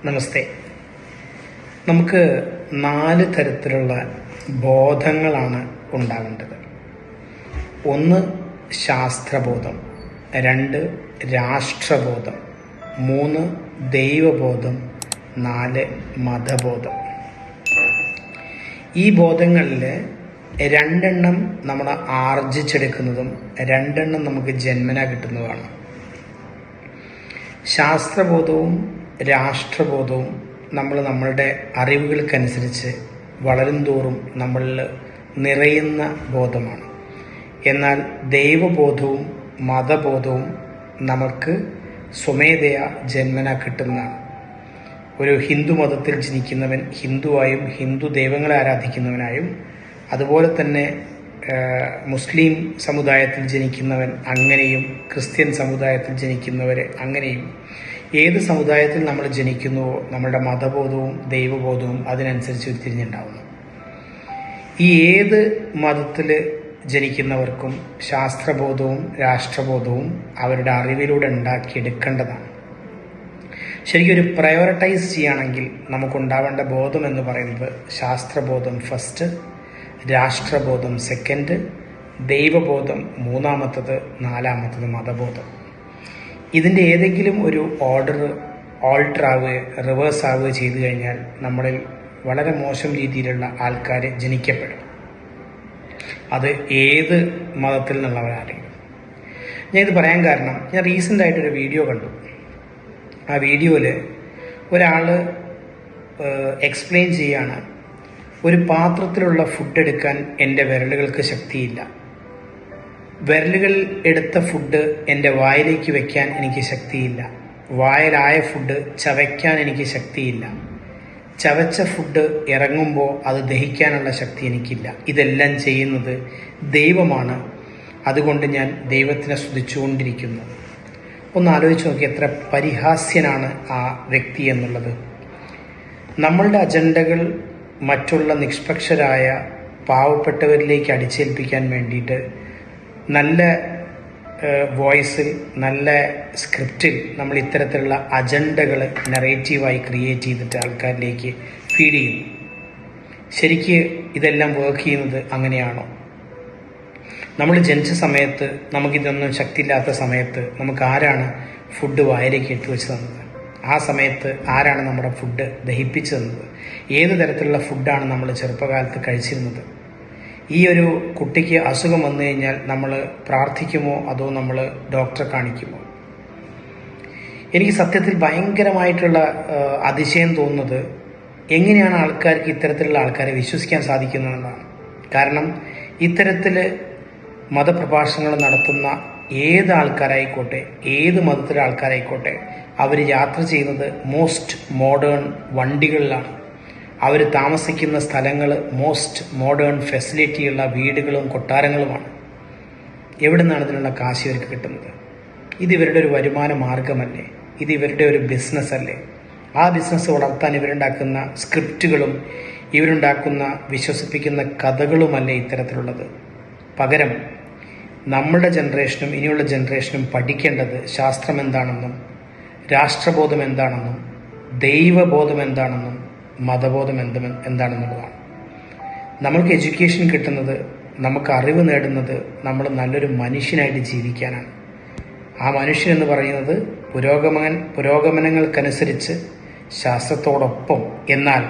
നമസ്തേ. നമുക്ക് 4 തരത്തിലുള്ള ബോധങ്ങളാണ് ഉണ്ടാകേണ്ടത്. 1 ശാസ്ത്രബോധം, 2 രാഷ്ട്രബോധം, 3 ദൈവബോധം, 4 മതബോധം. ഈ ബോധങ്ങളിൽ 2 നമ്മൾ ആർജിച്ചെടുക്കുന്നതും 2 നമുക്ക് ജന്മനാ കിട്ടുന്നതുമാണ്. ശാസ്ത്രബോധവും രാഷ്ട്രബോധവും നമ്മളുടെ അറിവുകൾക്കനുസരിച്ച് വളരും തോറും നമ്മളിൽ നിറയുന്ന ബോധമാണ്. എന്നാൽ ദൈവബോധവും മതബോധവും നമുക്ക് സ്വമേധയാ ജന്മന കിട്ടുന്നതാണ്. ഒരു ഹിന്ദു മതത്തിൽ ജനിക്കുന്നവൻ ഹിന്ദുവായും ഹിന്ദു ദൈവങ്ങളെ ആരാധിക്കുന്നവനായും, അതുപോലെ തന്നെ മുസ്ലിം സമുദായത്തിൽ ജനിക്കുന്നവൻ അങ്ങനെയും, ക്രിസ്ത്യൻ സമുദായത്തിൽ ജനിക്കുന്നവരെ അങ്ങനെയും, ഏത് സമുദായത്തിൽ നമ്മൾ ജനിക്കുന്നുവോ നമ്മളുടെ മതബോധവും ദൈവബോധവും അതിനനുസരിച്ച് ഉരുത്തിരിഞ്ഞുണ്ടാവുന്നു. ഈ ഏത് മതത്തിൽ ജനിക്കുന്നവർക്കും ശാസ്ത്രബോധവും രാഷ്ട്രബോധവും അവരുടെ അറിവിലൂടെ ഉണ്ടാക്കിയെടുക്കേണ്ടതാണ്. ശരിക്കും ഒരു പ്രയോറിറ്റൈസ് ചെയ്യുകയാണെങ്കിൽ നമുക്കുണ്ടാവേണ്ട ബോധം എന്ന് പറയുന്നത് ശാസ്ത്രബോധം ഫസ്റ്റ്, രാഷ്ട്രബോധം സെക്കൻഡ്, ദൈവബോധം മൂന്നാമത്തത്, 4മത്തത് മതബോധം. ഇതിൻ്റെ ഏതെങ്കിലും ഒരു ഓർഡർ ഓൾട്ടർ ആവുകയോ റിവേഴ്സ് ആവുകയോ ചെയ്തു കഴിഞ്ഞാൽ നമ്മളിൽ വളരെ മോശം രീതിയിലുള്ള ആൾക്കാർ ജനിക്കപ്പെടും. അത് ഏത് മതത്തിൽ നിന്നുള്ളവരാണെങ്കിലും. ഞാൻ ഇത് പറയാൻ കാരണം, ഞാൻ റീസെൻ്റായിട്ടൊരു വീഡിയോ കണ്ടു. ആ വീഡിയോയിൽ ഒരാൾ എക്സ്പ്ലെയിൻ ചെയ്യാണ്, ഒരു പാത്രത്തിലുള്ള ഫുഡ് എടുക്കാൻ എൻ്റെ വിരലുകൾക്ക് ശക്തിയില്ല, വിരലുകൾ എടുത്ത ഫുഡ് എൻ്റെ വായിലേക്ക് വെക്കാൻ എനിക്ക് ശക്തിയില്ല, വായിലായ ഫുഡ് ചവയ്ക്കാൻ എനിക്ക് ശക്തിയില്ല, ചവച്ച ഫുഡ് ഇറങ്ങുമ്പോൾ അത് ദഹിക്കാനുള്ള ശക്തി എനിക്കില്ല, ഇതെല്ലാം ചെയ്യുന്നത് ദൈവമാണ്, അതുകൊണ്ട് ഞാൻ ദൈവത്തിനെ സ്തുതിച്ചുകൊണ്ടിരിക്കുന്നു. ഒന്ന് ആലോചിച്ച് നോക്കി, എത്ര പരിഹാസ്യനാണ് ആ വ്യക്തി എന്നുള്ളത്. നമ്മളുടെ അജണ്ടകൾ മറ്റുള്ള നിഷ്പക്ഷരായ പാവപ്പെട്ടവരിലേക്ക് അടിച്ചേൽപ്പിക്കാൻ വേണ്ടിയിട്ട് നല്ല വോയിസിൽ, നല്ല സ്ക്രിപ്റ്റിൽ നമ്മൾ ഇത്തരത്തിലുള്ള അജണ്ടകൾ നറേറ്റീവായി ക്രിയേറ്റ് ചെയ്തിട്ട് ആൾക്കാരിലേക്ക് ഫീഡ് ചെയ്യുന്നു. ശരിക്ക് ഇതെല്ലാം വർക്ക് ചെയ്യുന്നത് അങ്ങനെയാണോ? നമ്മൾ ജനിച്ച സമയത്ത്, നമുക്കിതൊന്നും ശക്തിയില്ലാത്ത സമയത്ത് നമുക്ക് ആരാണ് ഫുഡ് വായിലേക്ക് ഇട്ട് വെച്ച് തന്നത്? ആ സമയത്ത് ആരാണ് നമ്മുടെ ഫുഡ് ദഹിപ്പിച്ചു തന്നത്? ഏത് തരത്തിലുള്ള ഫുഡാണ് നമ്മൾ ചെറുപ്പകാലത്ത് കഴിച്ചിരുന്നത്? ഈ ഒരു കുട്ടിക്ക് അസുഖം വന്നു കഴിഞ്ഞാൽ നമ്മൾ പ്രാർത്ഥിക്കുമോ അതോ നമ്മൾ ഡോക്ടറെ കാണിക്കുമോ? എനിക്ക് സത്യത്തിൽ ഭയങ്കരമായിട്ടുള്ള അതിശയം തോന്നുന്നത് എങ്ങനെയാണ് ആൾക്കാർക്ക് ഇത്തരത്തിലുള്ള ആൾക്കാരെ വിശ്വസിക്കാൻ സാധിക്കുന്നതെന്നാണ്. കാരണം ഇത്തരത്തിൽ മതപ്രഭാഷണങ്ങൾ നടത്തുന്ന ഏത് ആൾക്കാരായിക്കോട്ടെ, ഏത് മതത്തിലെ ആൾക്കാരായിക്കോട്ടെ, അവർ യാത്ര ചെയ്യുന്നത് മോസ്റ്റ് മോഡേൺ വണ്ടികളിലാണ്. അവർ താമസിക്കുന്ന സ്ഥലങ്ങൾ മോസ്റ്റ് മോഡേൺ ഫെസിലിറ്റിയുള്ള വീടുകളും കൊട്ടാരങ്ങളുമാണ്. എവിടെ നിന്നാണ് ഇതിനുള്ള കാശ് ഇവർക്ക് കിട്ടുന്നത്? ഇത് ഇവരുടെ ഒരു വരുമാന മാർഗമല്ലേ? ഇത് ഇവരുടെ ഒരു ബിസിനസ് അല്ലേ? ആ ബിസിനസ് വളർത്താൻ ഇവരുണ്ടാക്കുന്ന സ്ക്രിപ്റ്റുകളും ഇവരുണ്ടാക്കുന്ന വിശ്വസിപ്പിക്കുന്ന കഥകളുമല്ലേ ഇത്തരത്തിലുള്ളത്? പകരം നമ്മളുടെ ജനറേഷനും ഇനിയുള്ള ജനറേഷനും പഠിക്കേണ്ടത് ശാസ്ത്രം എന്താണെന്നും രാഷ്ട്രബോധം എന്താണെന്നും ദൈവബോധം എന്താണെന്നും മതബോധം എന്താണെന്നുള്ളതാണ്. നമ്മൾക്ക് എഡ്യൂക്കേഷൻ കിട്ടുന്നത്, നമുക്ക് അറിവ് നേടുന്നത് നമ്മൾ നല്ലൊരു മനുഷ്യനായിട്ട് ജീവിക്കാനാണ്. ആ മനുഷ്യൻ എന്ന് പറയുന്നത് പുരോഗമനങ്ങൾക്കനുസരിച്ച് ശാസ്ത്രത്തോടൊപ്പം എന്നാൽ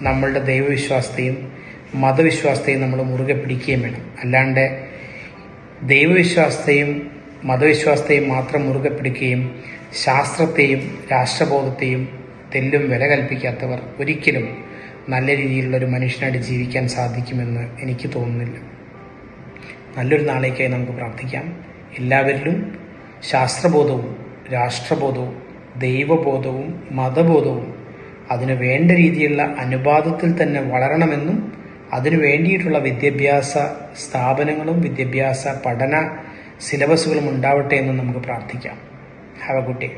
നമ്മളുടെ ദൈവവിശ്വാസത്തെയും മതവിശ്വാസത്തെയും നമ്മൾ മുറുകെ പിടിക്കുകയും വേണം. അല്ലാണ്ട് ദൈവവിശ്വാസത്തെയും മതവിശ്വാസത്തെയും മാത്രം മുറുകെ പിടിക്കുകയും ശാസ്ത്രത്തെയും രാഷ്ട്രബോധത്തെയും തെല്ലും വില കൽപ്പിക്കാത്തവർ ഒരിക്കലും നല്ല രീതിയിലുള്ളൊരു മനുഷ്യനായിട്ട് ജീവിക്കാൻ സാധിക്കുമെന്ന് എനിക്ക് തോന്നുന്നില്ല. നല്ലൊരു നാളേക്കായി നമുക്ക് പ്രാർത്ഥിക്കാം. എല്ലാവരിലും ശാസ്ത്രബോധവും രാഷ്ട്രബോധവും ദൈവബോധവും മതബോധവും അതിനു വേണ്ട രീതിയിലുള്ള അനുപാതത്തിൽ തന്നെ വളരണമെന്നും അതിനു വേണ്ടിയിട്ടുള്ള വിദ്യാഭ്യാസ സ്ഥാപനങ്ങളും വിദ്യാഭ്യാസ പഠന സിലബസുകളും ഉണ്ടാവട്ടെ എന്നും നമുക്ക് പ്രാർത്ഥിക്കാം. Have A good day.